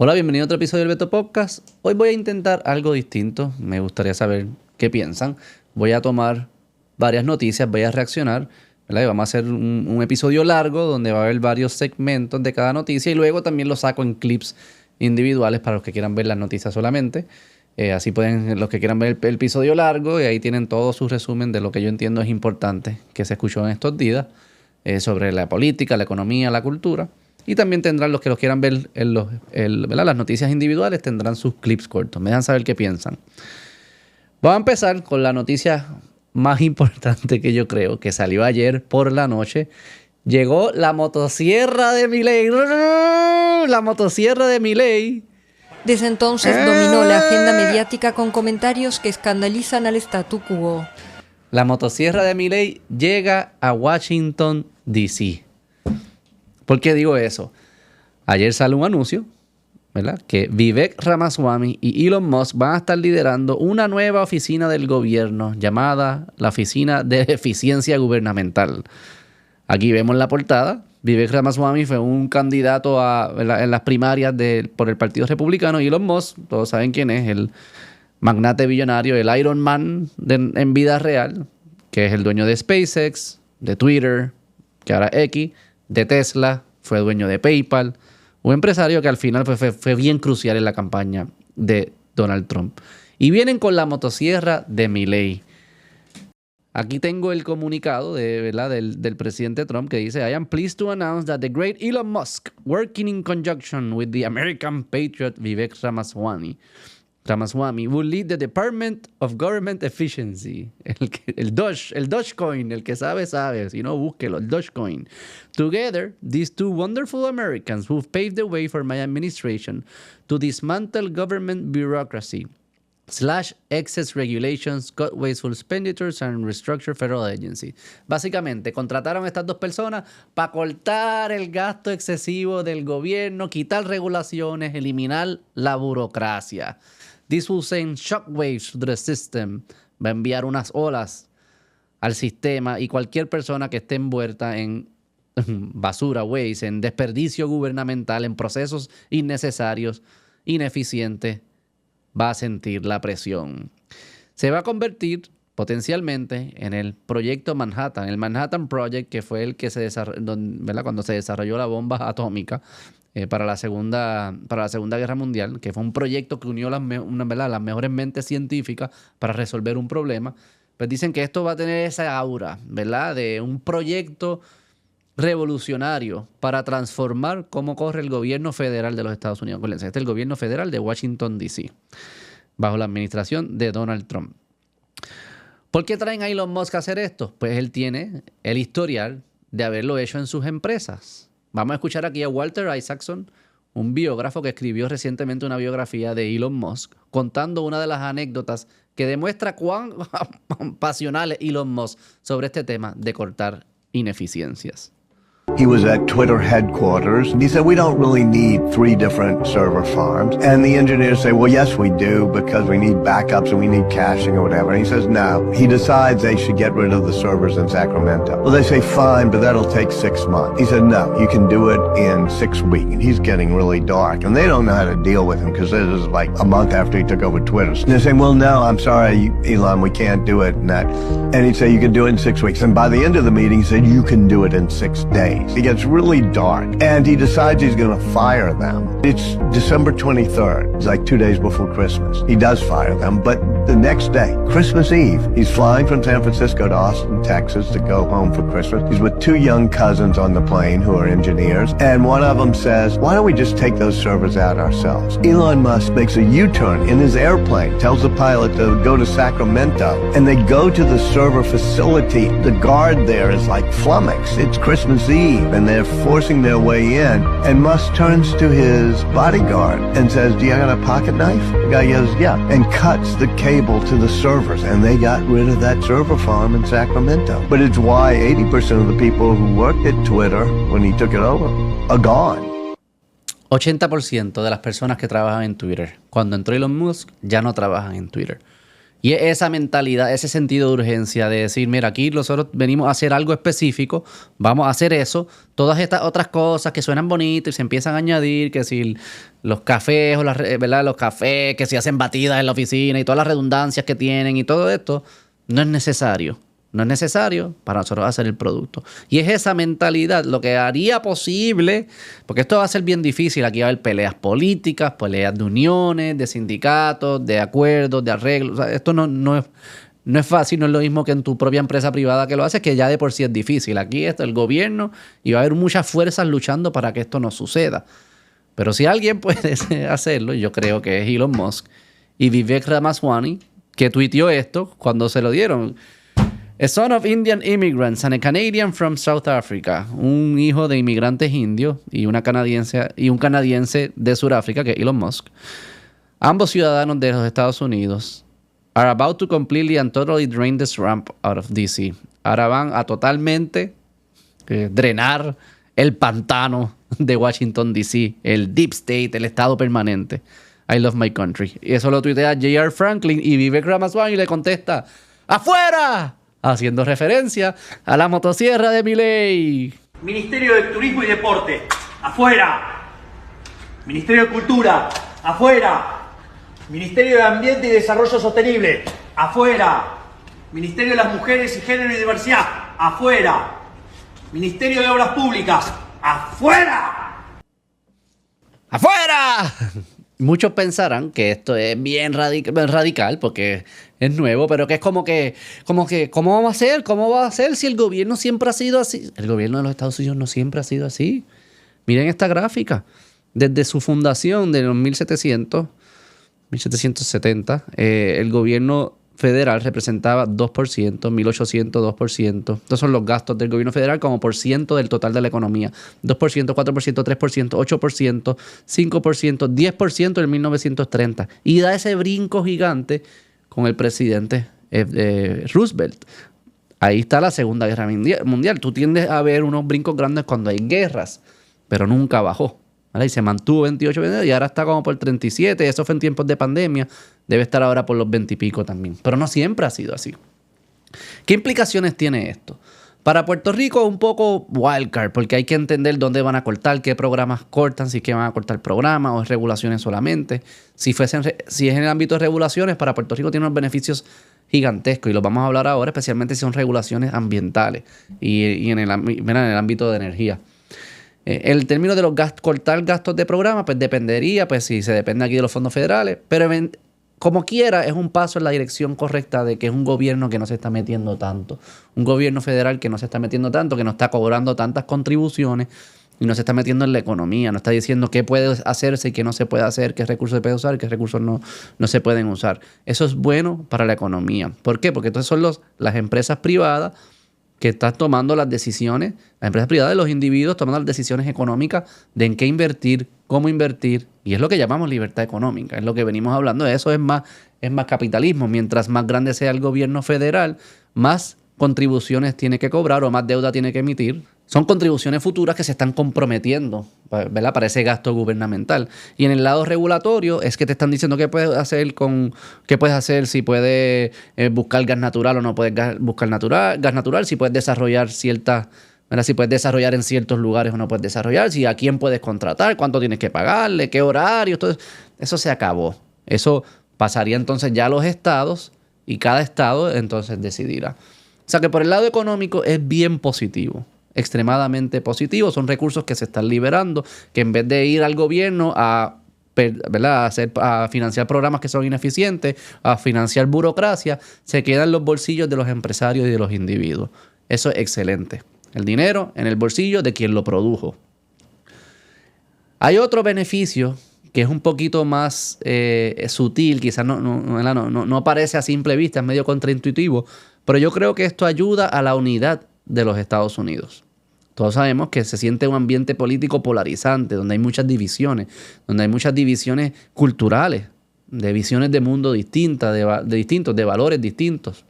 Hola, bienvenido a otro episodio del Beto Podcast. Hoy voy a intentar algo distinto. Me gustaría saber qué piensan. Voy a tomar varias noticias, voy a reaccionar, ¿verdad? Y vamos a hacer un episodio largo donde va a haber varios segmentos de cada noticia y luego también lo saco en clips individuales para los que quieran ver las noticias solamente. Así pueden, los que quieran ver el episodio largo, y ahí tienen todo su resumen de lo que yo entiendo es importante que se escuchó en estos días sobre la política, la economía, la cultura. Y también tendrán los que los quieran ver ¿verdad? Las noticias individuales, tendrán sus clips cortos. Me dejan saber qué piensan. Vamos a empezar con la noticia más importante que yo creo, que salió ayer por la noche. Llegó la motosierra de Milei. La motosierra de Milei. Desde entonces dominó la agenda mediática con comentarios que escandalizan al statu quo. La motosierra de Milei llega a Washington, D.C. ¿Por qué digo eso? Ayer sale un anuncio, ¿verdad? Que Vivek Ramaswamy y Elon Musk van a estar liderando una nueva oficina del gobierno llamada la Oficina de Eficiencia Gubernamental. Aquí vemos la portada. Vivek Ramaswamy fue un candidato en las primarias por el Partido Republicano. Y Elon Musk, todos saben quién es, el magnate billonario, el Iron Man en vida real, que es el dueño de SpaceX, de Twitter, que ahora X, de Tesla, fue dueño de PayPal, un empresario que al final fue bien crucial en la campaña de Donald Trump. Y vienen con la motosierra de Milei. Aquí tengo el comunicado del presidente Trump que dice: I am pleased to announce that the great Elon Musk, working in conjunction with the American patriot Vivek Ramaswamy, will lead the Department of Government Efficiency. El Dogecoin, el que sabe, si no, búsquelo, el Dogecoin. Together, these two wonderful Americans who've paved the way for my administration to dismantle government bureaucracy, slash excess regulations, cut wasteful expenditures, and restructure federal agencies. Básicamente, contrataron a estas dos personas para cortar el gasto excesivo del gobierno, quitar regulaciones, eliminar la burocracia. This will send shockwaves to the system. Va a enviar unas olas al sistema, y cualquier persona que esté envuelta en basura, waste, en desperdicio gubernamental, en procesos innecesarios, ineficientes, va a sentir la presión. Se va a convertir potencialmente en el proyecto Manhattan, el Manhattan Project, que fue el que se desarrolló, ¿verdad? Cuando se desarrolló la bomba atómica para la Segunda Guerra Mundial, que fue un proyecto que unió las mejores mentes científicas para resolver un problema. Pues dicen que esto va a tener esa aura, ¿verdad? De un proyecto revolucionario para transformar cómo corre el gobierno federal de los Estados Unidos. Este es el gobierno federal de Washington, D.C., bajo la administración de Donald Trump. ¿Por qué traen a Elon Musk a hacer esto? Pues él tiene el historial de haberlo hecho en sus empresas. Vamos a escuchar aquí a Walter Isaacson, un biógrafo que escribió recientemente una biografía de Elon Musk, contando una de las anécdotas que demuestra cuán pasional es Elon Musk sobre este tema de cortar ineficiencias. He was at Twitter headquarters, and he said, we don't really need 3 different server farms. And the engineers say, well, yes, we do, because we need backups and we need caching or whatever. And he says, no. He decides they should get rid of the servers in Sacramento. Well, they say, fine, but that'll take 6 months. He said, no, you can do it in 6 weeks. And he's getting really dark. And they don't know how to deal with him, because this is like a month after he took over Twitter. And they're saying, well, no, I'm sorry, Elon, we can't do it. And he'd say, you can do it in 6 weeks. And by the end of the meeting, he said, you can do it in 6 days. It gets really dark, and he decides he's going to fire them. It's December 23rd. It's like 2 days before Christmas. He does fire them, but the next day, Christmas Eve, he's flying from San Francisco to Austin, Texas to go home for Christmas. He's with 2 young cousins on the plane who are engineers, and one of them says, why don't we just take those servers out ourselves? Elon Musk makes a U-turn in his airplane, tells the pilot to go to Sacramento, and they go to the server facility. The guard there is like flummoxed. It's Christmas Eve, and they're forcing their way in, and Musk turns to his bodyguard and says, do you got a pocket knife? The guy goes, yeah, and cuts the cable to the servers, and they got rid of that server farm in Sacramento. But it's why 80% of the people who worked at Twitter when he took it over are gone. 80% de las personas que trabajan en Twitter, cuando entró Elon Musk, ya no trabajan en Twitter. Y es esa mentalidad, ese sentido de urgencia de decir, mira, aquí nosotros venimos a hacer algo específico, vamos a hacer eso. Todas estas otras cosas que suenan bonitas y se empiezan a añadir, que si los cafés o ¿verdad? Los cafés, que si hacen batidas en la oficina y todas las redundancias que tienen y todo esto, no es necesario. No es necesario para nosotros hacer el producto. Y es esa mentalidad lo que haría posible, porque esto va a ser bien difícil. Aquí va a haber peleas políticas, peleas de uniones, de sindicatos, de acuerdos, de arreglos. O sea, esto no es fácil, no es lo mismo que en tu propia empresa privada que lo haces, que ya de por sí es difícil. Aquí está el gobierno y va a haber muchas fuerzas luchando para que esto no suceda. Pero si alguien puede hacerlo, yo creo que es Elon Musk y Vivek Ramaswamy, que tuiteó esto cuando se lo dieron. A son of Indian immigrants and a Canadian from South Africa. Un hijo de inmigrantes indios y un canadiense de Sudáfrica, que es Elon Musk. Ambos ciudadanos de los Estados Unidos are about to completely and totally drain the swamp out of D.C. Ahora van a totalmente drenar el pantano de Washington, D.C., el Deep State, el Estado permanente. I love my country. Y eso lo tuitea J.R. Franklin y Vivek Ramaswamy le contesta, ¡afuera! Haciendo referencia a la motosierra de Milei. Ministerio de Turismo y Deporte, afuera. Ministerio de Cultura, afuera. Ministerio de Ambiente y Desarrollo Sostenible, afuera. Ministerio de las Mujeres y Género y Diversidad, afuera. Ministerio de Obras Públicas, afuera. ¡Afuera! Muchos pensarán que esto es bien radical porque es nuevo, pero que es como que, ¿cómo vamos a hacer? ¿Cómo va a ser si el gobierno siempre ha sido así? El gobierno de los Estados Unidos no siempre ha sido así. Miren esta gráfica. Desde su fundación de los 1770, el gobierno federal representaba 2%, 1800, 2%. Estos son los gastos del gobierno federal como por ciento del total de la economía. 2%, 4%, 3%, 8%, 5%, 10% en 1930. Y da ese brinco gigante con el presidente Roosevelt. Ahí está la Segunda Guerra Mundial. Tú tiendes a ver unos brincos grandes cuando hay guerras, pero nunca bajó. ¿Vale? Y se mantuvo 28 y ahora está como por 37. Eso fue en tiempos de pandemia. Debe estar ahora por los 20 y pico también. Pero no siempre ha sido así. ¿Qué implicaciones tiene esto? Para Puerto Rico un poco wildcard, porque hay que entender dónde van a cortar, qué programas cortan, si es que van a cortar programas o es regulaciones solamente. Si es en el ámbito de regulaciones, para Puerto Rico tiene unos beneficios gigantescos y los vamos a hablar ahora, especialmente si son regulaciones ambientales y en el ámbito de energía. El término de los cortar gastos de programa, pues dependería, pues si se depende aquí de los fondos federales, pero como quiera es un paso en la dirección correcta de que es un gobierno que no se está metiendo tanto, un gobierno federal que no se está metiendo tanto, que no está cobrando tantas contribuciones y no se está metiendo en la economía, no está diciendo qué puede hacerse y qué no se puede hacer, qué recursos se puede usar, qué recursos no se pueden usar. Eso es bueno para la economía. ¿Por qué? Porque entonces son las empresas privadas que están tomando las decisiones, las empresas privadas de los individuos tomando las decisiones económicas de en qué invertir, cómo invertir, y es lo que llamamos libertad económica, es lo que venimos hablando. Eso es más capitalismo. Mientras más grande sea el gobierno federal, más contribuciones tiene que cobrar o más deuda tiene que emitir. Son contribuciones futuras que se están comprometiendo, ¿verdad?, para ese gasto gubernamental. Y en el lado regulatorio es que te están diciendo qué puedes hacer si puedes buscar gas natural o no puedes buscar gas natural, si puedes desarrollar si puedes desarrollar en ciertos lugares o no puedes desarrollar, si a quién puedes contratar, cuánto tienes que pagarle, qué horario, todo eso se acabó. Eso pasaría entonces ya a los estados y cada estado entonces decidirá. O sea que por el lado económico es bien positivo, extremadamente positivo. Son recursos que se están liberando, que en vez de ir al gobierno a financiar programas que son ineficientes, a financiar burocracia, se quedan en los bolsillos de los empresarios y de los individuos. Eso es excelente. El dinero en el bolsillo de quien lo produjo. Hay otro beneficio que es un poquito más sutil, quizás no parece a simple vista, es medio contraintuitivo, pero yo creo que esto ayuda a la unidad de los Estados Unidos. Todos sabemos que se siente un ambiente político polarizante, donde hay muchas divisiones culturales, de visiones de mundo distintas, de valores distintos.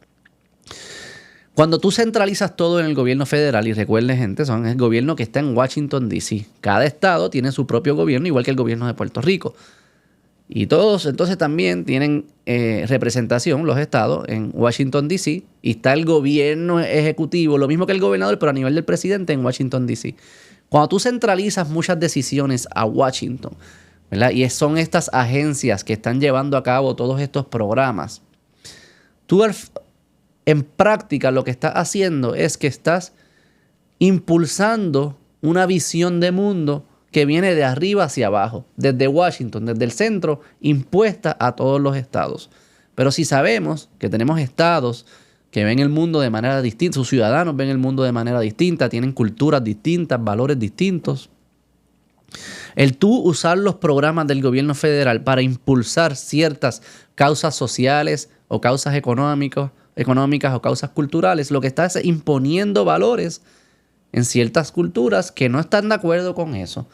Cuando tú centralizas todo en el gobierno federal, y recuerden, gente, son el gobierno que está en Washington, D.C. Cada estado tiene su propio gobierno, igual que el gobierno de Puerto Rico. Y todos entonces también tienen representación, los estados, en Washington, D.C. Y está el gobierno ejecutivo, lo mismo que el gobernador, pero a nivel del presidente en Washington, D.C. Cuando tú centralizas muchas decisiones a Washington, ¿verdad? Y son estas agencias que están llevando a cabo todos estos programas, tú en práctica lo que estás haciendo es que estás impulsando una visión de mundo que viene de arriba hacia abajo, desde Washington, desde el centro, impuesta a todos los estados. Pero si sabemos que tenemos estados que ven el mundo de manera distinta, sus ciudadanos ven el mundo de manera distinta, tienen culturas distintas, valores distintos, el tú usar los programas del gobierno federal para impulsar ciertas causas sociales o causas económicas o causas culturales, lo que estás es imponiendo valores en ciertas culturas que no están de acuerdo con eso.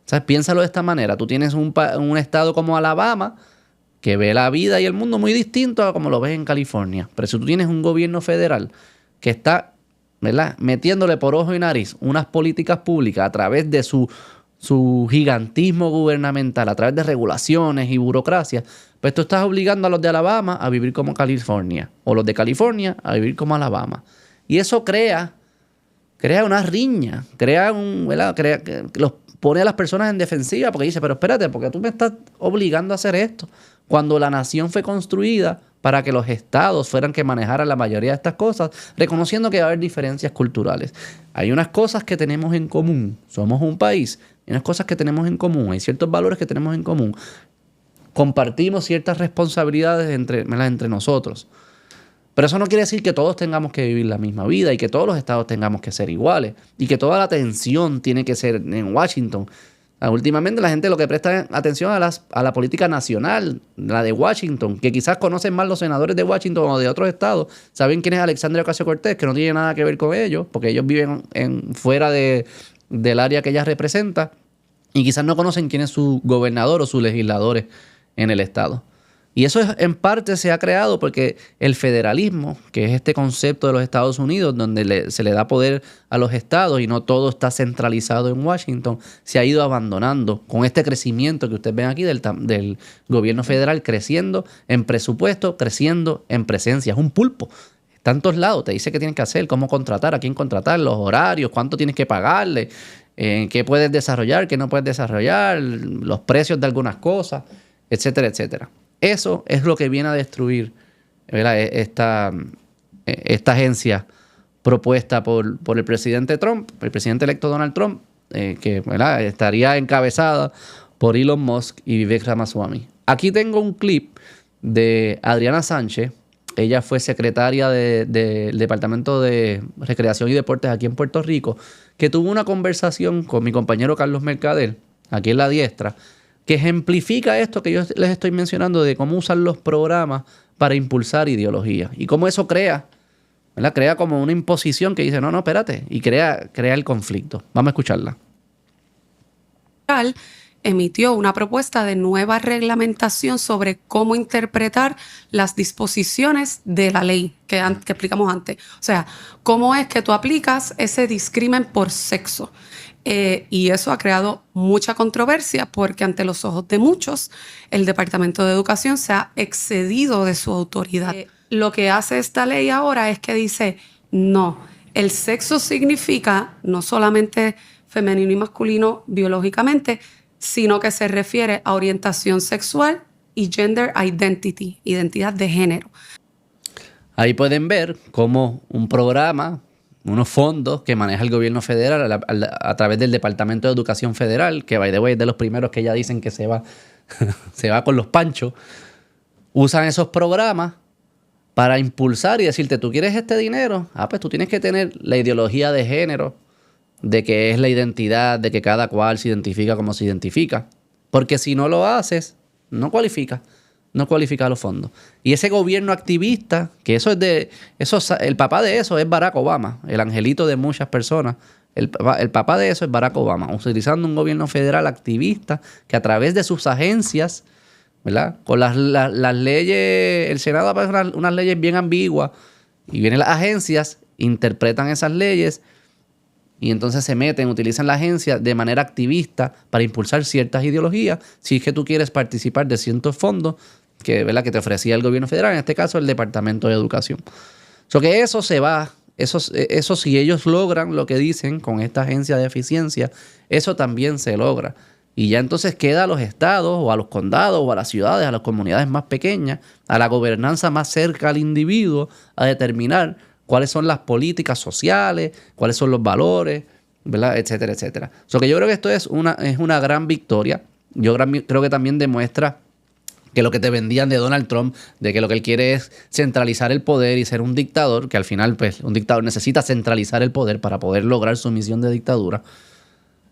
¿Sabes? Piénsalo de esta manera. Tú tienes un estado como Alabama que ve la vida y el mundo muy distinto a como lo ves en California. Pero si tú tienes un gobierno federal que está, ¿verdad?, metiéndole por ojo y nariz unas políticas públicas a través de su gigantismo gubernamental, a través de regulaciones y burocracia, pues tú estás obligando a los de Alabama a vivir como California o los de California a vivir como Alabama. Y eso crea una riña, los pone a las personas en defensiva porque dice, pero espérate, porque tú me estás obligando a hacer esto cuando la nación fue construida para que los estados fueran que manejaran la mayoría de estas cosas, reconociendo que va a haber diferencias culturales. Hay unas cosas que tenemos en común, somos un país, hay unas cosas que tenemos en común, hay ciertos valores que tenemos en común, compartimos ciertas responsabilidades entre nosotros. Pero eso no quiere decir que todos tengamos que vivir la misma vida y que todos los estados tengamos que ser iguales y que toda la atención tiene que ser en Washington. Últimamente la gente lo que presta atención a la política nacional, la de Washington, que quizás conocen más los senadores de Washington o de otros estados, saben quién es Alexandria Ocasio-Cortez, que no tiene nada que ver con ellos, porque ellos viven fuera del área que ella representa y quizás no conocen quién es su gobernador o sus legisladores en el estado. Y eso en parte se ha creado porque el federalismo, que es este concepto de los Estados Unidos, donde se le da poder a los estados y no todo está centralizado en Washington, se ha ido abandonando con este crecimiento que ustedes ven aquí del gobierno federal creciendo en presupuesto, creciendo en presencia. Es un pulpo. Está en todos lados. Te dice qué tienes que hacer, cómo contratar, a quién contratar, los horarios, cuánto tienes que pagarle, qué puedes desarrollar, qué no puedes desarrollar, los precios de algunas cosas, etcétera, etcétera. Eso es lo que viene a destruir, ¿verdad?, esta agencia propuesta por el presidente Trump, el presidente electo Donald Trump, que, ¿verdad?, estaría encabezada por Elon Musk y Vivek Ramaswamy. Aquí tengo un clip de Adriana Sánchez. Ella fue secretaria del Departamento de Recreación y Deportes aquí en Puerto Rico, que tuvo una conversación con mi compañero Carlos Mercader, aquí en La Diestra, que ejemplifica esto que yo les estoy mencionando de cómo usan los programas para impulsar ideología y cómo eso crea, ¿verdad?, crea como una imposición que dice, no, espérate, y crea el conflicto. Vamos a escucharla. Emitió una propuesta de nueva reglamentación sobre cómo interpretar las disposiciones de la ley que explicamos antes. O sea, cómo es que tú aplicas ese discrimen por sexo. Y eso ha creado mucha controversia porque ante los ojos de muchos el Departamento de Educación se ha excedido de su autoridad. Lo que hace esta ley ahora es que dice, no, el sexo significa no solamente femenino y masculino biológicamente, sino que se refiere a orientación sexual y gender identity, identidad de género. Ahí pueden ver cómo un programa, unos fondos que maneja el gobierno federal a través del Departamento de Educación Federal, que by the way es de los primeros que ya dicen que se va con los panchos, usan esos programas para impulsar y decirte, ¿tú quieres este dinero? Pues tú tienes que tener la ideología de género, de que es la identidad, de que cada cual se identifica como se identifica. Porque si no lo haces, no cualifica los fondos. Y ese gobierno activista, que el papá de eso es Barack Obama, el angelito de muchas personas. El papá de eso es Barack Obama, utilizando un gobierno federal activista que a través de sus agencias, ¿verdad?, con las leyes, el Senado aprueba unas leyes bien ambiguas y vienen las agencias, interpretan esas leyes y entonces se meten, utilizan la agencia de manera activista para impulsar ciertas ideologías, si es que tú quieres participar de ciertos fondos que, ¿verdad?, que te ofrecía el gobierno federal, en este caso el Departamento de Educación. Que eso se va, eso si ellos logran lo que dicen con esta agencia de eficiencia, eso también se logra. Y ya entonces queda a los estados o a los condados o a las ciudades, a las comunidades más pequeñas, a la gobernanza más cerca al individuo, a determinar cuáles son las políticas sociales, cuáles son los valores, ¿verdad?, etcétera, etcétera. Que yo creo que esto es una gran victoria. Yo creo que también demuestra que lo que te vendían de Donald Trump, de que lo que él quiere es centralizar el poder y ser un dictador, que al final pues un dictador necesita centralizar el poder para poder lograr su misión de dictadura,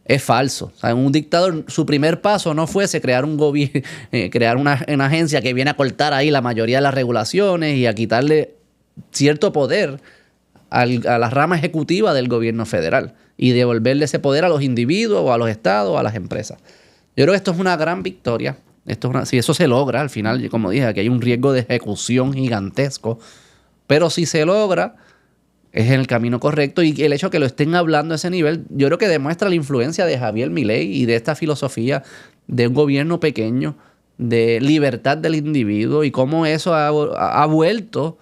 es falso. O sea, un dictador, su primer paso no fuese crear un gobierno, crear una agencia que viene a cortar ahí la mayoría de las regulaciones y a quitarle cierto poder a la rama ejecutiva del gobierno federal y devolverle ese poder a los individuos o a los estados o a las empresas. Yo creo que esto es una gran victoria. Si eso se logra, al final, como dije, aquí hay un riesgo de ejecución gigantesco, pero si se logra, es en el camino correcto, y el hecho de que lo estén hablando a ese nivel, yo creo que demuestra la influencia de Javier Milei y de esta filosofía de un gobierno pequeño, de libertad del individuo, y cómo eso ha vuelto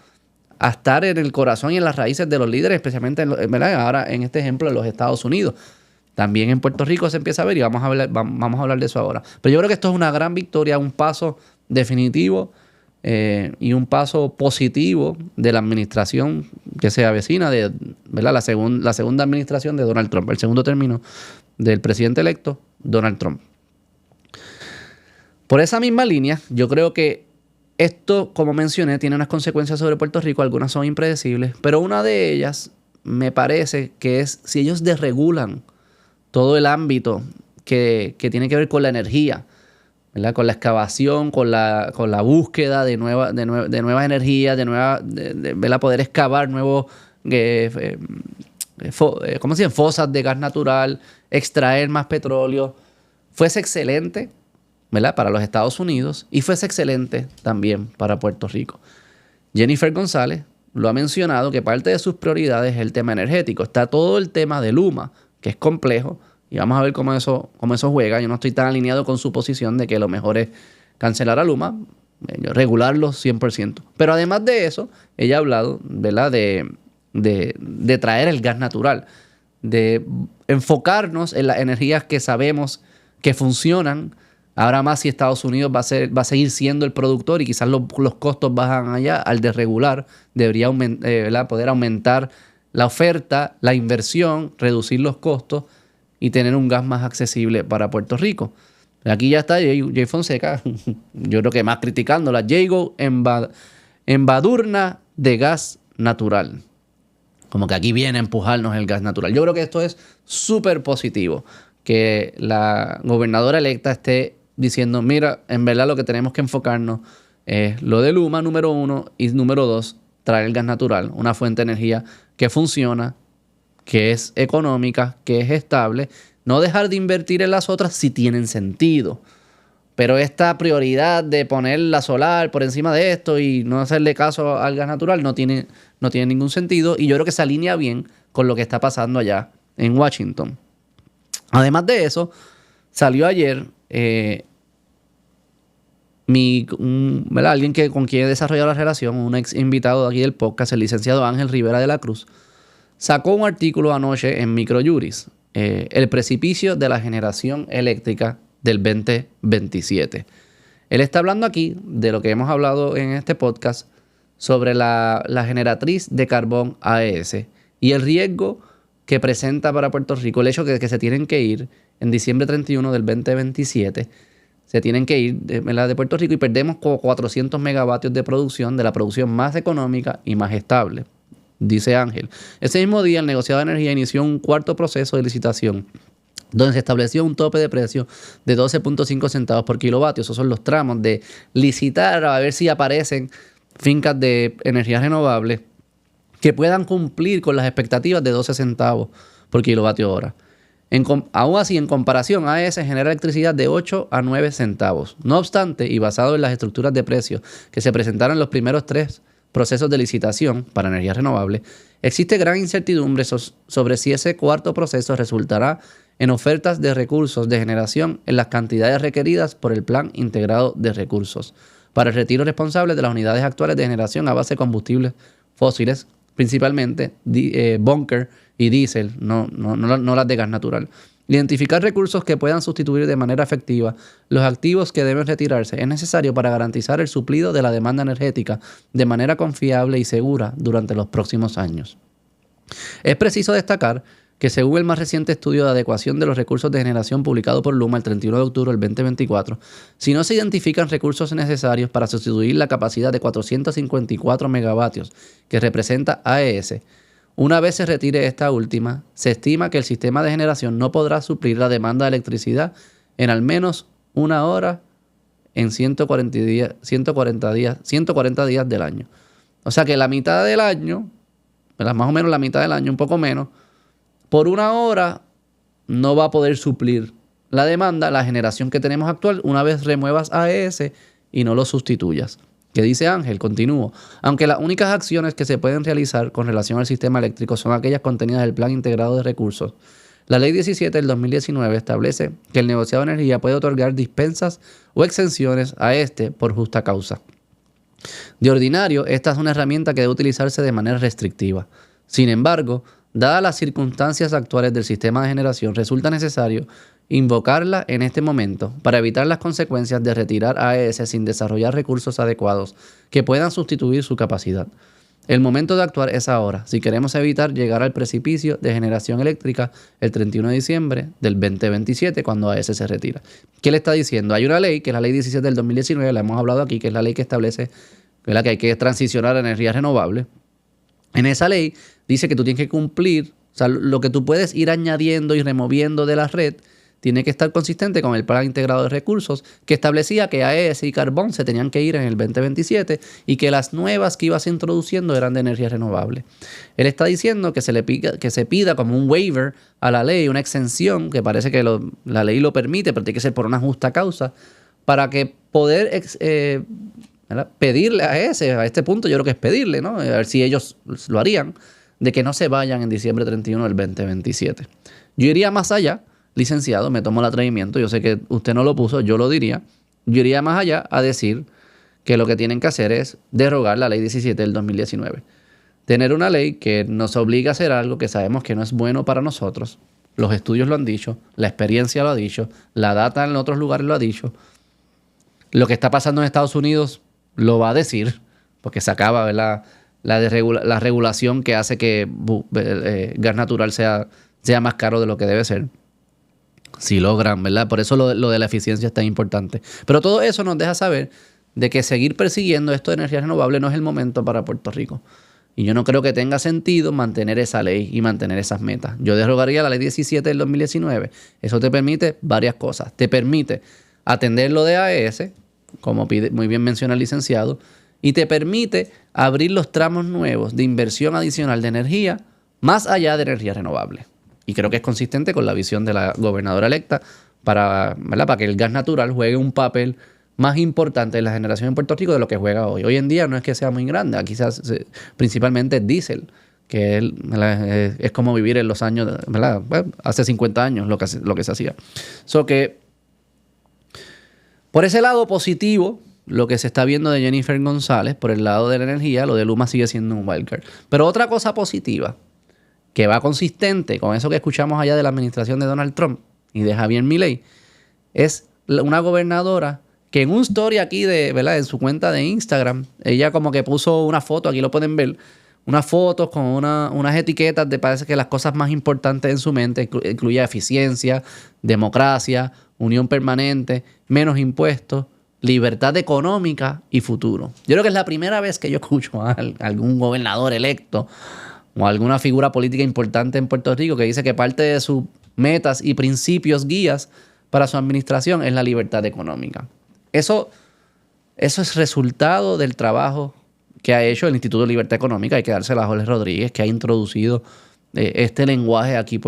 a estar en el corazón y en las raíces de los líderes, especialmente ¿verdad?, ahora en este ejemplo en los Estados Unidos. También en Puerto Rico se empieza a ver y vamos a hablar de eso ahora. Pero yo creo que esto es una gran victoria, un paso definitivo y un paso positivo de la administración que se avecina, ¿verdad?, la segunda administración de Donald Trump, el segundo término del presidente electo, Donald Trump. Por esa misma línea, yo creo que esto, como mencioné, tiene unas consecuencias sobre Puerto Rico, algunas son impredecibles, pero una de ellas me parece que es si ellos desregulan todo el ámbito que tiene que ver con la energía, ¿verdad?, con la excavación, con la búsqueda de nuevas energías, ¿verdad?, poder excavar nuevos fosas de gas natural, extraer más petróleo. Fuese excelente, ¿verdad?, para los Estados Unidos, y fuese excelente también para Puerto Rico. Jennifer González lo ha mencionado, que parte de sus prioridades es el tema energético. Está todo el tema de Luma, que es complejo, y vamos a ver cómo eso juega. Yo no estoy tan alineado con su posición de que lo mejor es cancelar a Luma, regularlo 100%. Pero además de eso, ella ha hablado, ¿verdad?, de traer el gas natural, de enfocarnos en las energías que sabemos que funcionan. Ahora más si Estados Unidos va a seguir siendo el productor y quizás los costos bajan allá, al desregular debería poder aumentar la oferta, la inversión, reducir los costos y tener un gas más accesible para Puerto Rico. Aquí ya está Jay Fonseca, yo creo que más criticándola. Jago embadurna de gas natural. Como que aquí viene a empujarnos el gas natural. Yo creo que esto es súper positivo, que la gobernadora electa esté diciendo, mira, en verdad lo que tenemos que enfocarnos es lo de Luma, número 1, y número 2, traer el gas natural, una fuente de energía que funciona, que es económica, que es estable. No dejar de invertir en las otras si tienen sentido. Pero esta prioridad de poner la solar por encima de esto y no hacerle caso al gas natural no tiene ningún sentido. Y yo creo que se alinea bien con lo que está pasando allá en Washington. Además de eso, salió ayer alguien con quien he desarrollado la relación, un ex invitado de aquí del podcast, el licenciado Ángel Rivera de la Cruz, sacó un artículo anoche en Microjuris, el precipicio de la generación eléctrica del 2027. Él está hablando aquí de lo que hemos hablado en este podcast sobre la generatriz de carbón AES y el riesgo que presenta para Puerto Rico, el hecho de que se tienen que ir en diciembre 31 del 2027, se tienen que ir de Puerto Rico y perdemos 400 megavatios de producción, de la producción más económica y más estable. Dice Ángel. Ese mismo día, el negociado de energía inició un cuarto proceso de licitación donde se estableció un tope de precio de 12.5 centavos por kilovatio. Esos son los tramos de licitar a ver si aparecen fincas de energía renovable que puedan cumplir con las expectativas de 12 centavos por kilovatio hora. Aún así, en comparación, AES genera electricidad de 8 a 9 centavos. No obstante, y basado en las estructuras de precios que se presentaron en los primeros 3 procesos de licitación para energías renovables, existe gran incertidumbre sobre si ese cuarto proceso resultará en ofertas de recursos de generación en las cantidades requeridas por el Plan Integrado de Recursos para el retiro responsable de las unidades actuales de generación a base de combustibles fósiles, principalmente bunker y diésel, no las de gas natural. Identificar recursos que puedan sustituir de manera efectiva los activos que deben retirarse es necesario para garantizar el suplido de la demanda energética de manera confiable y segura durante los próximos años. Es preciso destacar que según el más reciente estudio de adecuación de los recursos de generación publicado por Luma el 31 de octubre del 2024, si no se identifican recursos necesarios para sustituir la capacidad de 454 megavatios que representa AES, una vez se retire esta última, se estima que el sistema de generación no podrá suplir la demanda de electricidad en al menos una hora en 140 días del año. O sea que la mitad del año, más o menos la mitad del año, un poco menos, por una hora no va a poder suplir la demanda, la generación que tenemos actual, una vez remuevas AES y no lo sustituyas. ¿Qué dice Ángel? Continúo. Aunque las únicas acciones que se pueden realizar con relación al sistema eléctrico son aquellas contenidas en el Plan Integrado de Recursos, la Ley 17 del 2019 establece que el negociado de energía puede otorgar dispensas o exenciones a este por justa causa. De ordinario, esta es una herramienta que debe utilizarse de manera restrictiva. Sin embargo, dadas las circunstancias actuales del sistema de generación, resulta necesario invocarla en este momento para evitar las consecuencias de retirar AES sin desarrollar recursos adecuados que puedan sustituir su capacidad. El momento de actuar es ahora, si queremos evitar llegar al precipicio de generación eléctrica el 31 de diciembre del 2027, cuando AES se retira. ¿Qué le está diciendo? Hay una ley, que es la Ley 17 del 2019, la hemos hablado aquí, que es la ley que establece, ¿verdad?, que hay que transicionar a energías renovables. En esa ley dice que tú tienes que cumplir, o sea, lo que tú puedes ir añadiendo y removiendo de la red tiene que estar consistente con el Plan Integrado de Recursos, que establecía que AES y carbón se tenían que ir en el 2027 y que las nuevas que ibas introduciendo eran de energía renovable. Él está diciendo que se pida como un waiver a la ley, una exención, que parece que la ley lo permite, pero tiene que ser por una justa causa, para que poder pedirle a este punto, yo creo que es pedirle, ¿no? A ver si ellos lo harían, de que no se vayan en diciembre 31 del 2027. Yo iría más allá, licenciado, me tomo el atrevimiento, yo sé que usted no lo puso, yo lo diría. Yo iría más allá a decir que lo que tienen que hacer es derogar la Ley 17 del 2019. Tener una ley que nos obliga a hacer algo que sabemos que no es bueno para nosotros. Los estudios lo han dicho, la experiencia lo ha dicho, la data en otros lugares lo ha dicho. Lo que está pasando en Estados Unidos lo va a decir, porque se acaba, ¿verdad?, la regulación que hace que gas natural sea más caro de lo que debe ser. Si logran, ¿verdad? Por eso lo de la eficiencia es tan importante. Pero todo eso nos deja saber de que seguir persiguiendo esto de energía renovable no es el momento para Puerto Rico. Y yo no creo que tenga sentido mantener esa ley y mantener esas metas. Yo derogaría la Ley 17 del 2019. Eso te permite varias cosas. Te permite atender lo de AES, como muy bien menciona el licenciado, y te permite abrir los tramos nuevos de inversión adicional de energía más allá de energía renovable. Y creo que es consistente con la visión de la gobernadora electa para que el gas natural juegue un papel más importante en la generación en Puerto Rico de lo que juega hoy. Hoy en día no es que sea muy grande, aquí principalmente es diésel, que es como vivir en los años, ¿verdad? Bueno, hace 50 años lo que se hacía. Que por ese lado positivo, lo que se está viendo de Jennifer González, por el lado de la energía, lo de Luma sigue siendo un wildcard. Pero otra cosa positiva, que va consistente con eso que escuchamos allá de la administración de Donald Trump y de Javier Milei, es una gobernadora que en un story aquí ¿verdad?, en su cuenta de Instagram, ella como que puso una foto, aquí lo pueden ver, unas fotos con unas etiquetas de parece que las cosas más importantes en su mente incluye eficiencia, democracia, unión permanente, menos impuestos, libertad económica y futuro. Yo creo que es la primera vez que yo escucho a algún gobernador electo o alguna figura política importante en Puerto Rico que dice que parte de sus metas y principios guías para su administración es la libertad económica. Eso es resultado del trabajo que ha hecho el Instituto de Libertad Económica. Hay que dársela a Jorge Rodríguez, que ha introducido este lenguaje aquí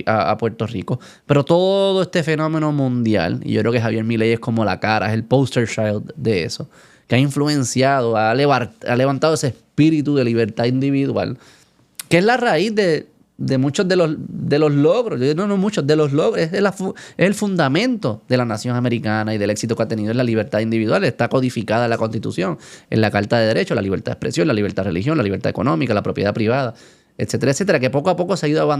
a Puerto Rico. Pero todo este fenómeno mundial, y yo creo que Javier Milei es como la cara, es el poster child de eso, que ha influenciado, ha levantado ese espíritu de libertad individual, que es la raíz de muchos de los logros, no muchos, de los logros, es el fundamento de la nación americana y del éxito que ha tenido en la libertad individual. Está codificada en la Constitución, en la Carta de Derechos, la libertad de expresión, la libertad de religión, la libertad económica, la propiedad privada, etcétera, etcétera, que poco a poco se ha ido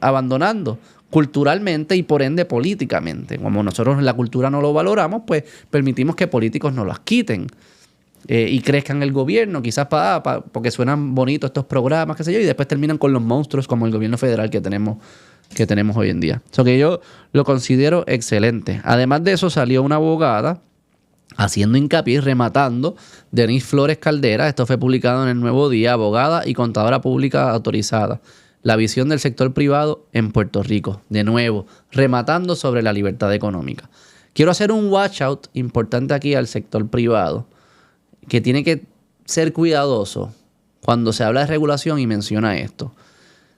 abandonando culturalmente y por ende políticamente. Como nosotros en la cultura no lo valoramos, pues permitimos que políticos nos las quiten. Y crezcan el gobierno, quizás porque suenan bonitos estos programas, qué sé yo, y después terminan con los monstruos como el gobierno federal que tenemos hoy en día. Eso que yo lo considero excelente. Además de eso, salió una abogada haciendo hincapié y rematando, Denise Flores Caldera, esto fue publicado en el Nuevo Día, abogada y contadora pública autorizada. La visión del sector privado en Puerto Rico. De nuevo, rematando sobre la libertad económica. Quiero hacer un watch out importante aquí al sector privado, que tiene que ser cuidadoso cuando se habla de regulación y menciona esto.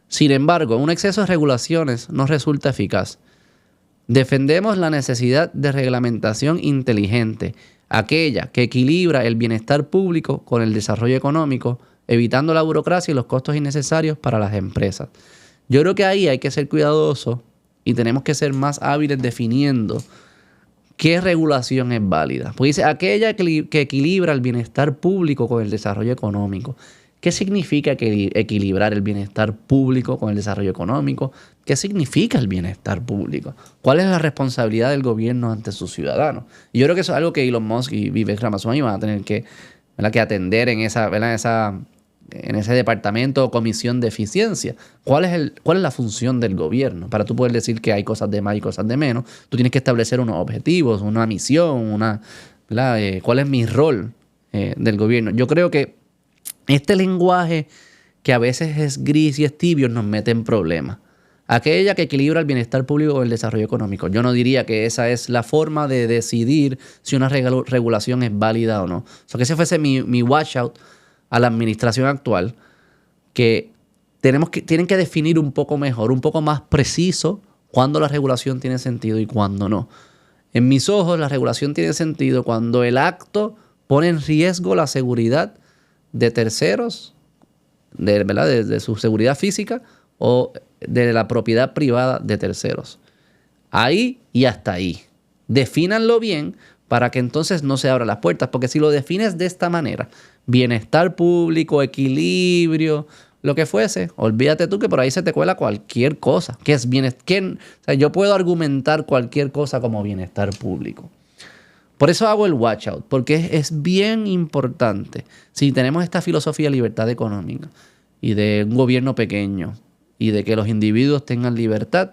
Sin embargo, un exceso de regulaciones no resulta eficaz. Defendemos la necesidad de reglamentación inteligente, aquella que equilibra el bienestar público con el desarrollo económico, evitando la burocracia y los costos innecesarios para las empresas. Yo creo que ahí hay que ser cuidadosos y tenemos que ser más hábiles definiendo ¿qué regulación es válida? Porque dice, aquella que equilibra el bienestar público con el desarrollo económico. ¿Qué significa equilibrar el bienestar público con el desarrollo económico? ¿Qué significa el bienestar público? ¿Cuál es la responsabilidad del gobierno ante sus ciudadanos? Y yo creo que eso es algo que Elon Musk y Vivek Ramaswamy van a tener que atender en ese departamento o comisión de eficiencia. ¿Cuál es la función del gobierno? Para tú poder decir que hay cosas de más y cosas de menos, tú tienes que establecer unos objetivos, una misión, ¿cuál es mi rol del gobierno? Yo creo que este lenguaje que a veces es gris y es tibio nos mete en problemas. Aquella que equilibra el bienestar público con el desarrollo económico. Yo no diría que esa es la forma de decidir si una regulación es válida o no. Que ese fuese mi watch out a la administración actual, que tienen que definir un poco mejor, un poco más preciso cuándo la regulación tiene sentido y cuándo no. En mis ojos, la regulación tiene sentido cuando el acto pone en riesgo la seguridad de terceros, de su seguridad física o de la propiedad privada de terceros. Ahí y hasta ahí. Defínanlo bien para que entonces no se abran las puertas, porque si lo defines de esta manera, bienestar público, equilibrio, lo que fuese, olvídate tú que por ahí se te cuela cualquier cosa. ¿Qué es bienestar? Yo puedo argumentar cualquier cosa como bienestar público. Por eso hago el watch out, porque es bien importante. Si tenemos esta filosofía de libertad económica y de un gobierno pequeño y de que los individuos tengan libertad,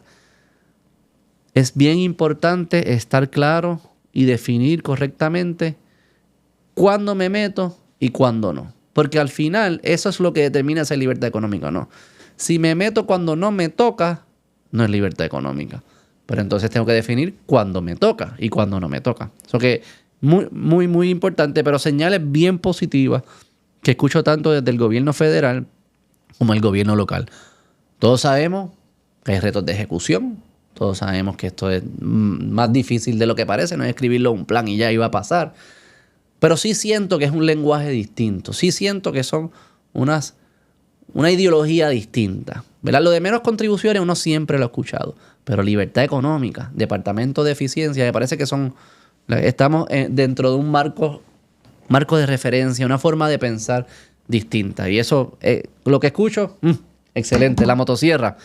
es bien importante estar claro y definir correctamente cuándo me meto y cuándo no. Porque al final eso es lo que determina si es libertad económica o no. Si me meto cuando no me toca, no es libertad económica. Pero entonces tengo que definir cuándo me toca y cuándo no me toca. Eso que muy, muy, muy importante, pero señales bien positivas que escucho tanto desde el gobierno federal como el gobierno local. Todos sabemos que hay retos de ejecución. Todos sabemos que esto es más difícil de lo que parece. No es escribirlo en un plan y ya iba a pasar. Pero sí siento que es un lenguaje distinto. Sí siento que son una ideología distinta. ¿Verdad? Lo de menos contribuciones uno siempre lo ha escuchado. Pero libertad económica, departamento de eficiencia, me parece que estamos dentro de un marco de referencia, una forma de pensar distinta. Y eso, lo que escucho, excelente. La motosierra.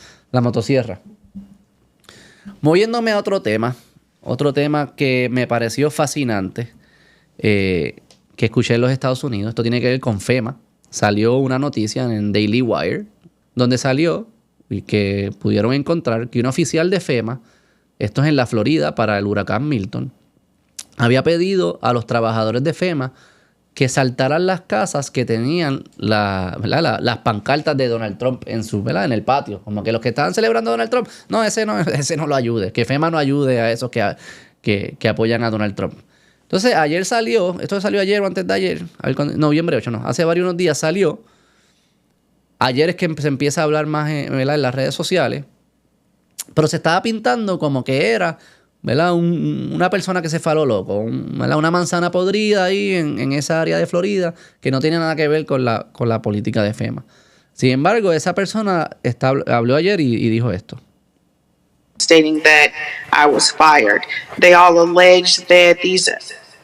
Moviéndome a otro tema que me pareció fascinante, que escuché en los Estados Unidos. Esto tiene que ver con FEMA. Salió una noticia en Daily Wire, donde salió y que pudieron encontrar que un oficial de FEMA, esto es en la Florida para el huracán Milton, había pedido a los trabajadores de FEMA que saltaran las casas que tenían las pancartas de Donald Trump en el patio. Como que los que estaban celebrando a Donald Trump, ese no lo ayude. Que FEMA no ayude a esos que apoyan a Donald Trump. Entonces, esto salió ayer o antes de ayer, noviembre 8, no, hace varios días salió. Ayer es que se empieza a hablar más en las redes sociales, pero se estaba pintando como que era ¿verdad? Una persona que se fue a lo loco, ¿verdad? Una manzana podrida ahí en esa área de Florida que no tiene nada que ver con la política de FEMA. Sin embargo, esa persona habló ayer y dijo esto. Stating that I was fired. They all alleged that these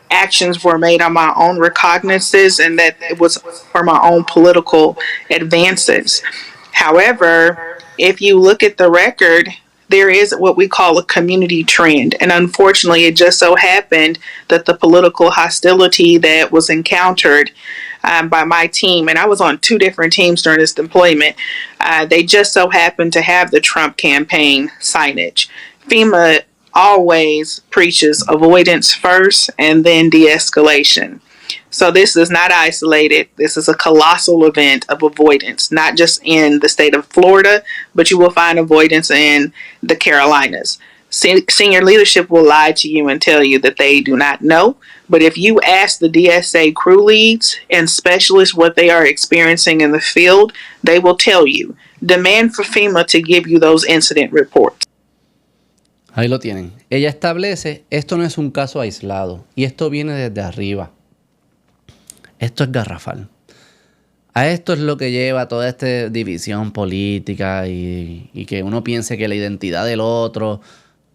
actions were made on my own recognizances and that it was for my own political advances. However, if you look at the record, there is what we call a community trend. And unfortunately, it just so happened that the political hostility that was encountered by my team, and I was on 2 different teams during this deployment, they just so happened to have the Trump campaign signage. FEMA always preaches avoidance first and then de-escalation. So this is not isolated. This is a colossal event of avoidance, not just in the state of Florida, but you will find avoidance in the Carolinas. Senior leadership will lie to you and tell you that they do not know. But if you ask the DSA crew leads and specialists what they are experiencing in the field, they will tell you. Demand for FEMA to give you those incident reports. Ahí lo tienen. Ella establece, esto no es un caso aislado y esto viene desde arriba. Esto es garrafal. A esto es lo que lleva toda esta división política y que uno piense que la identidad del otro,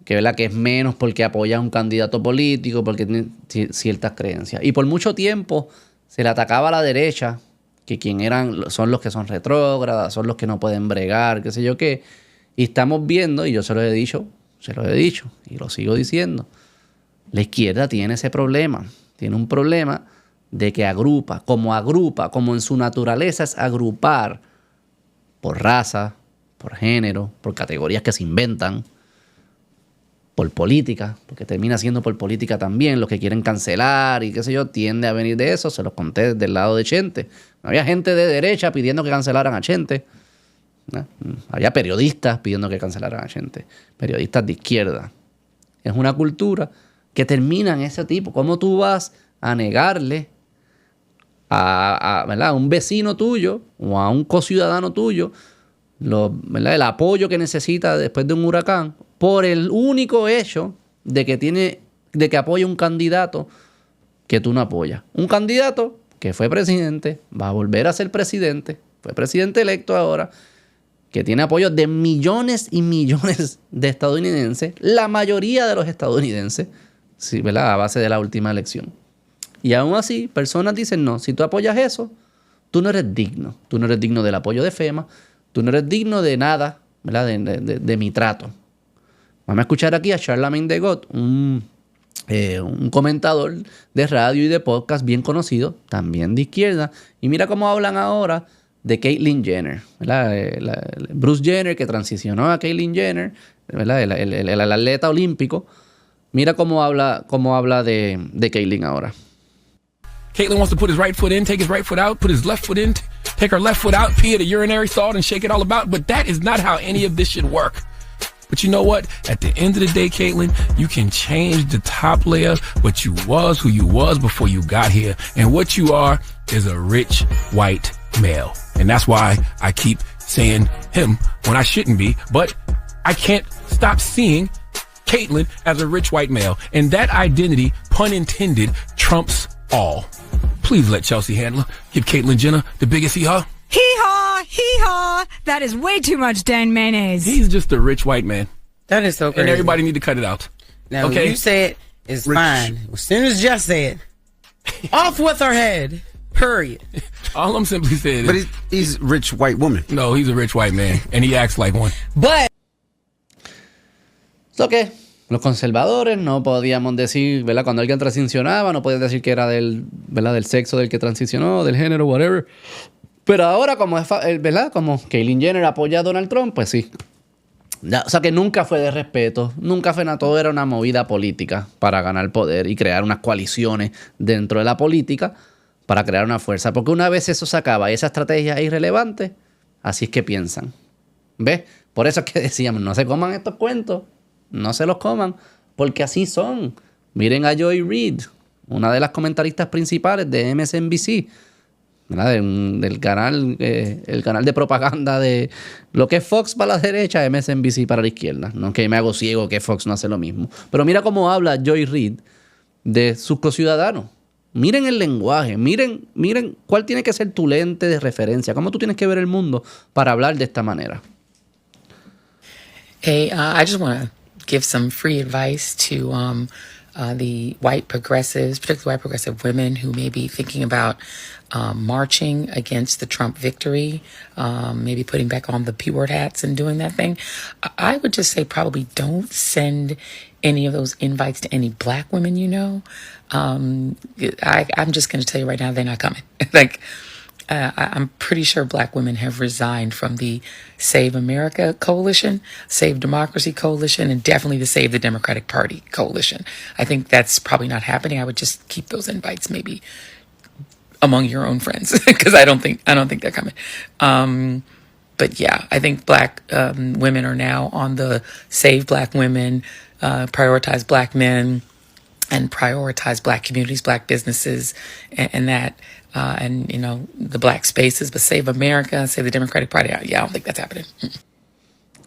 que, ¿verdad?, que es menos porque apoya a un candidato político, porque tiene ciertas creencias. Y por mucho tiempo se le atacaba a la derecha, que son los que son retrógradas, son los que no pueden bregar, qué sé yo qué. Y estamos viendo, y yo se lo he dicho y lo sigo diciendo, la izquierda tiene ese problema. Tiene un problema de que agrupa, como en su naturaleza es agrupar por raza, por género, por categorías que se inventan, por política, porque termina siendo por política también. Los que quieren cancelar y qué sé yo, tiende a venir de eso. Se los conté del lado de Chente. Había gente de derecha pidiendo que cancelaran a Chente, ¿no? Había periodistas pidiendo que cancelaran a Chente. Periodistas de izquierda. Es una cultura que termina en ese tipo. ¿Cómo tú vas a negarle a un vecino tuyo o a un cociudadano tuyo el apoyo que necesita después de un huracán por el único hecho de que apoya un candidato que tú no apoyas? Un candidato que fue presidente, va a volver a ser presidente, fue presidente electo ahora, que tiene apoyo de millones y millones de estadounidenses, la mayoría de los estadounidenses, sí, ¿verdad?, a base de la última elección. Y aún así, personas dicen, no, si tú apoyas eso, tú no eres digno. Tú no eres digno del apoyo de FEMA, tú no eres digno de nada, ¿verdad?, de mi trato. Vamos a escuchar aquí a Charlamagne tha God, un comentador de radio y de podcast bien conocido, también de izquierda. Y mira cómo hablan ahora de Caitlyn Jenner, ¿verdad? Bruce Jenner, que transicionó a Caitlyn Jenner, ¿verdad?, el atleta olímpico. Mira cómo habla de Caitlyn ahora. Caitlyn wants to put his right foot in, take his right foot out, put his left foot in, take her left foot out, pee at a urinary stall and shake it all about. But that is not how any of this should work. But you know what? At the end of the day, Caitlyn, you can change the top layer, but you was who you was before you got here. And what you are is a rich white male. And that's why I keep saying him when I shouldn't be. But I can't stop seeing Caitlyn as a rich white male. And that identity, pun intended, trumps all. Please let Chelsea Handler give Caitlyn Jenner the biggest hee-haw. Hee-haw, hee-haw. That is way too much Dan mayonnaise. He's just a rich white man. That is so crazy. And everybody need to cut it out. Now, okay? You say it is fine. As soon as Jeff said it, off with her head. Period. All I'm simply saying but is... But he's a rich white woman. No, he's a rich white man. And he acts like one. But... ¿So qué? Los conservadores no podíamos decir, ¿verdad?, cuando alguien transicionaba, no podían decir que era del sexo del que transicionó, del género, whatever. Pero ahora, como es, ¿verdad?, como Caitlyn Jenner apoya a Donald Trump, pues sí. Ya, o sea que nunca fue de respeto, nunca fue nada, todo era una movida política para ganar poder y crear unas coaliciones dentro de la política para crear una fuerza. Porque una vez eso se acaba y esa estrategia es irrelevante, así es que piensan. ¿Ves? Por eso es que decíamos, no se coman estos cuentos. No se los coman, porque así son. Miren a Joy Reid, una de las comentaristas principales de MSNBC. ¿verdad? Del canal, el canal de propaganda de lo que es Fox para la derecha, MSNBC para la izquierda. No que me hago ciego que Fox no hace lo mismo. Pero mira cómo habla Joy Reid de sus conciudadanos. Miren el lenguaje, miren cuál tiene que ser tu lente de referencia, cómo tú tienes que ver el mundo para hablar de esta manera. Hey, I just want to give some free advice to the white progressives, particularly white progressive women who may be thinking about marching against the Trump victory, maybe putting back on the P-word hats and doing that thing. I would just say probably don't send any of those invites to any black women you know. I'm just going to tell you right now, they're not coming. I'm pretty sure black women have resigned from the Save America Coalition, Save Democracy Coalition, and definitely the Save the Democratic Party Coalition. I think that's probably not happening. I would just keep those invites maybe among your own friends because I don't think they're coming. But yeah, I think black women are now on the Save Black Women, Prioritize Black Men, and prioritize black communities, black businesses, and that. And, you know, the black spaces, but Save America, Save the Democratic Party. Yeah, I don't think that's happening.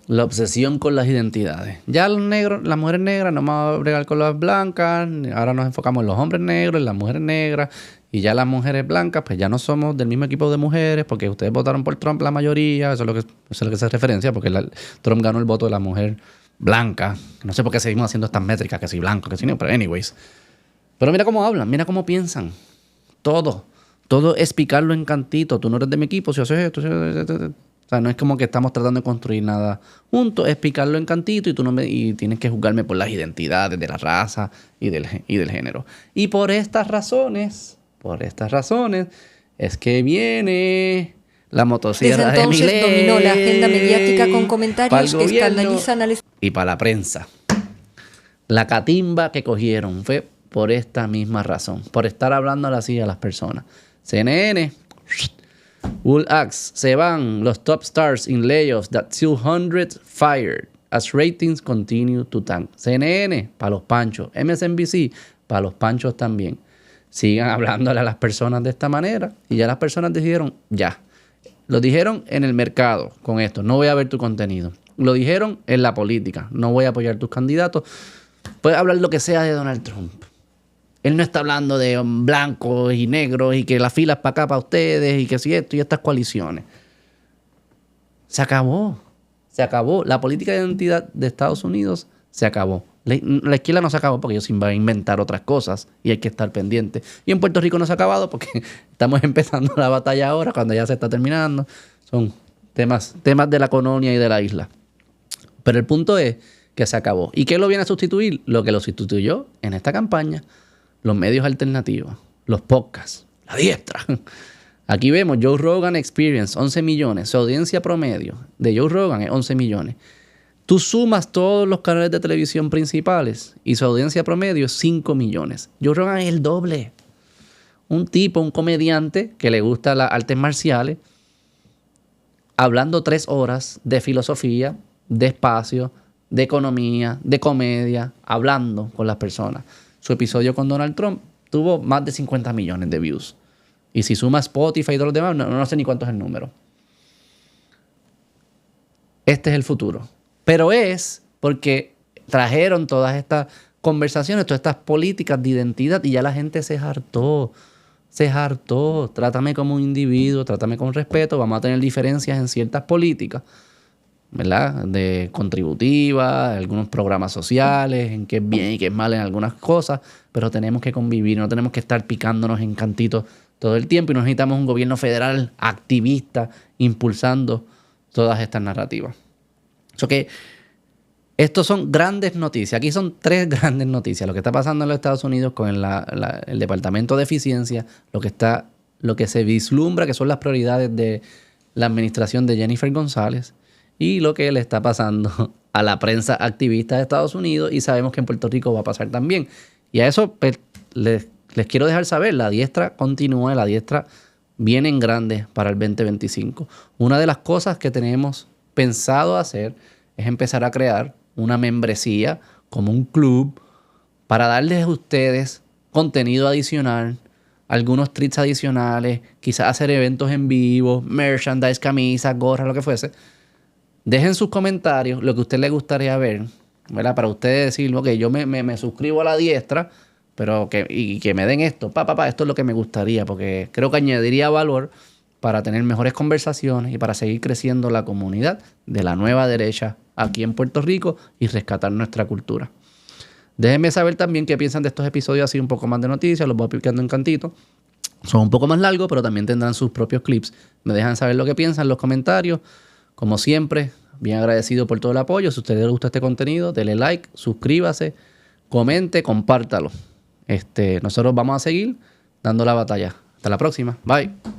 La obsesión con las identidades. Ya los negros, las mujeres negras, no vamos a bregar con las blancas. Ahora nos enfocamos en los hombres negros, en las mujeres negras. Y ya las mujeres blancas, pues ya no somos del mismo equipo de mujeres, porque ustedes votaron por Trump la mayoría. Eso es lo que se referencia, porque Trump ganó el voto de la mujer blanca. No sé por qué seguimos haciendo estas métricas, que si blanco, que si no, pero anyways. Pero mira cómo hablan, mira cómo piensan. Todo es picarlo en cantito. Tú no eres de mi equipo, si haces esto. O sea, no es como que estamos tratando de construir nada juntos, es picarlo en cantito y tienes que juzgarme por las identidades de la raza y del género. Y por estas razones es que viene la motosierra de Milei. Desde entonces dominó la agenda mediática con comentarios que escandalizan al y para la prensa. La catimba que cogieron fue por esta misma razón, por estar hablando así a las personas. CNN, Wool Axe, se van los top stars in layoffs that 200 fired as ratings continue to tank. CNN, para los panchos. MSNBC, para los panchos también. Sigan hablándole a las personas de esta manera y ya las personas decidieron, ya. Lo dijeron en el mercado con esto, no voy a ver tu contenido. Lo dijeron en la política, no voy a apoyar tus candidatos. Puedes hablar lo que sea de Donald Trump. Él no está hablando de blancos y negros y que las filas para acá para ustedes y que si esto y estas coaliciones. Se acabó. La política de identidad de Estados Unidos se acabó. La izquierda no se acabó porque ellos van a inventar otras cosas y hay que estar pendiente. Y en Puerto Rico no se ha acabado porque estamos empezando la batalla ahora cuando ya se está terminando. Son temas de la colonia y de la isla. Pero el punto es que se acabó. ¿Y qué lo viene a sustituir? Lo que lo sustituyó en esta campaña. Los medios alternativos, los podcasts, la diestra. Aquí vemos Joe Rogan Experience, 11 millones. Su audiencia promedio de Joe Rogan es 11 millones. Tú sumas todos los canales de televisión principales y su audiencia promedio es 5 millones. Joe Rogan es el doble. Un comediante que le gusta las artes marciales, hablando 3 horas de filosofía, de espacio, de economía, de comedia, hablando con las personas. Su episodio con Donald Trump tuvo más de 50 millones de views. Y si suma Spotify y todos los demás, no sé ni cuánto es el número. Este es el futuro. Pero es porque trajeron todas estas conversaciones, todas estas políticas de identidad y ya la gente se hartó. Trátame como un individuo, trátame con respeto. Vamos a tener diferencias en ciertas políticas, ¿verdad? De contributivas, algunos programas sociales, en qué es bien y qué es mal en algunas cosas, pero tenemos que convivir, no tenemos que estar picándonos en cantitos todo el tiempo y no necesitamos un gobierno federal activista impulsando todas estas narrativas. So que estos son grandes noticias. Aquí son 3 grandes noticias. Lo que está pasando en los Estados Unidos con el Departamento de Eficiencia, lo que se vislumbra que son las prioridades de la administración de Jennifer González, y lo que le está pasando a la prensa activista de Estados Unidos, y sabemos que en Puerto Rico va a pasar también. Y a eso pues, les quiero dejar saber, la diestra continúa, la diestra viene en grande para el 2025. Una de las cosas que tenemos pensado hacer es empezar a crear una membresía como un club para darles a ustedes contenido adicional, algunos treats adicionales, quizás hacer eventos en vivo, merchandise, camisas, gorras, lo que fuese. Dejen sus comentarios lo que a usted le gustaría ver, ¿verdad? Para ustedes decir, ok, yo me suscribo a la diestra, pero que me den esto, esto es lo que me gustaría, porque creo que añadiría valor para tener mejores conversaciones y para seguir creciendo la comunidad de la nueva derecha aquí en Puerto Rico y rescatar nuestra cultura. Déjenme saber también qué piensan de estos episodios, así un poco más de noticias, los voy picando en cantito. Son un poco más largos, pero también tendrán sus propios clips. Me dejan saber lo que piensan en los comentarios. Como siempre, bien agradecido por todo el apoyo. Si a ustedes les gusta este contenido, denle like, suscríbase, comente, compártalo. Nosotros vamos a seguir dando la batalla. Hasta la próxima. Bye.